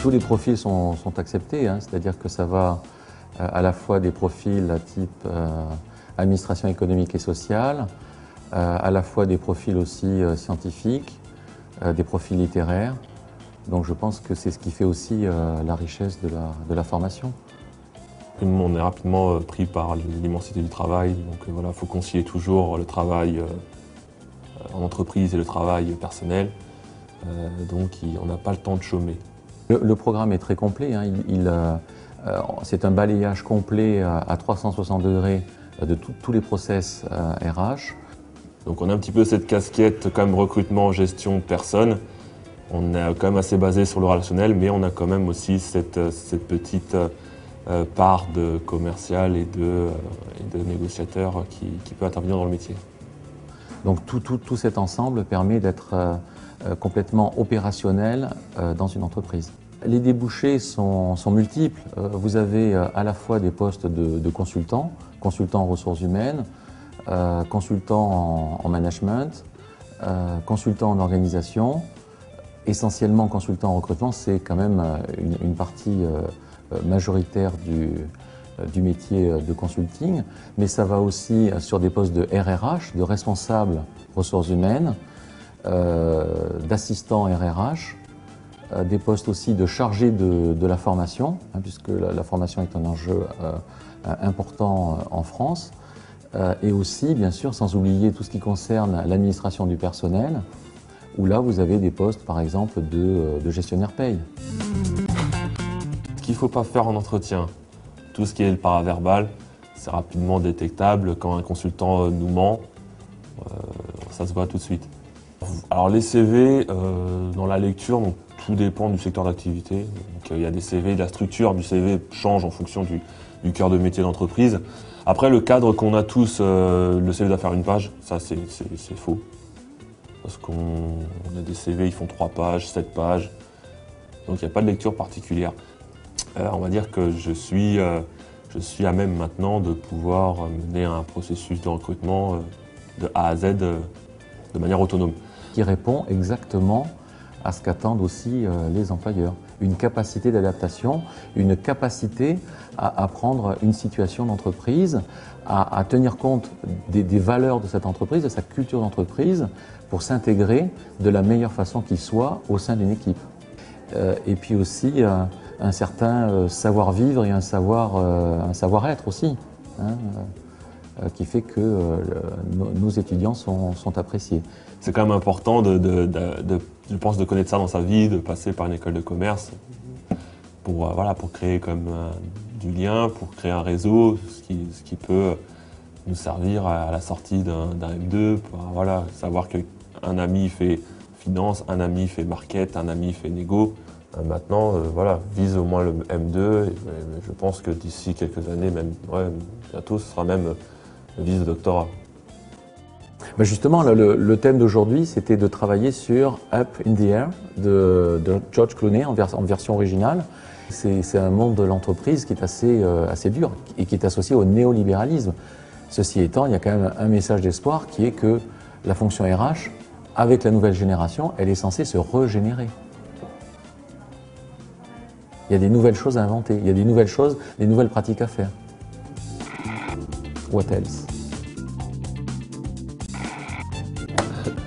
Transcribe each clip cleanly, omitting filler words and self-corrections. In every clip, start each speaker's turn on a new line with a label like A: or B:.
A: Tous les profils sont acceptés, hein, c'est-à-dire que ça va à la fois des profils à type administration économique et sociale, à la fois des profils aussi scientifiques, des profils littéraires. Donc je pense que c'est ce qui fait aussi la richesse de la formation.
B: On est rapidement pris par l'immensité du travail, donc voilà, il faut concilier toujours le travail en entreprise et le travail personnel, donc on n'a pas le temps de chômer.
A: Le programme est très complet, hein. C'est un balayage complet à 360 degrés de tous les process RH.
B: Donc on a un petit peu cette casquette quand même recrutement, gestion, personne. On est quand même assez basé sur le relationnel, mais on a quand même aussi cette petite part de commercial et de négociateur qui peut intervenir dans le métier.
A: Donc tout cet ensemble permet d'être complètement opérationnel dans une entreprise. Les débouchés sont multiples. Vous avez à la fois des postes de consultants en ressources humaines, consultants en management, consultants en organisation, essentiellement consultants en recrutement, c'est quand même une partie majoritaire du métier de consulting, mais ça va aussi sur des postes de RRH, de responsables ressources humaines, d'assistants RRH, des postes aussi de chargés de la formation, hein, puisque la formation est un enjeu important en France, et aussi, bien sûr, sans oublier tout ce qui concerne l'administration du personnel, où là, vous avez des postes, par exemple, de gestionnaire paye.
B: Ce qu'il ne faut pas faire en entretien, tout ce qui est le paraverbal, c'est rapidement détectable. Quand un consultant nous ment, ça se voit tout de suite. Alors les CV, dans la lecture, donc, tout dépend du secteur d'activité. Il y a des CV, la structure du CV change en fonction du cœur de métier d'entreprise. Après, le cadre qu'on a tous, le CV doit faire une page, ça c'est faux. Parce qu'on a des CV, ils font 3 pages, 7 pages. Donc il n'y a pas de lecture particulière. On va dire que je suis à même maintenant de pouvoir mener un processus de recrutement de A à Z de manière autonome.
A: Qui répond exactement à ce qu'attendent aussi les employeurs. Une capacité d'adaptation, une capacité à prendre une situation d'entreprise, à tenir compte des valeurs de cette entreprise, de sa culture d'entreprise, pour s'intégrer de la meilleure façon qu'il soit au sein d'une équipe. Et puis aussi un certain savoir-vivre et un savoir-être aussi, hein, qui fait que nos étudiants sont appréciés.
B: C'est quand même important je pense, de connaître ça dans sa vie, de passer par une école de commerce pour créer comme du lien, pour créer un réseau, ce qui peut nous servir à la sortie d'un M2, pour savoir qu'un ami fait finance, un ami fait market, un ami fait négo. Maintenant, vise au moins le M2 et je pense que d'ici quelques années, même bientôt, ce sera même le vise de doctorat.
A: Ben justement, le thème d'aujourd'hui, c'était de travailler sur Up in the Air de George Clooney en version originale. C'est un monde de l'entreprise qui est assez dur et qui est associé au néolibéralisme. Ceci étant, il y a quand même un message d'espoir qui est que la fonction RH, avec la nouvelle génération, elle est censée se régénérer. Il y a des nouvelles choses à inventer, il y a des nouvelles choses, des nouvelles pratiques à faire. What else?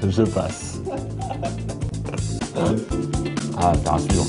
B: Je passe. Ah, t'as un suivant.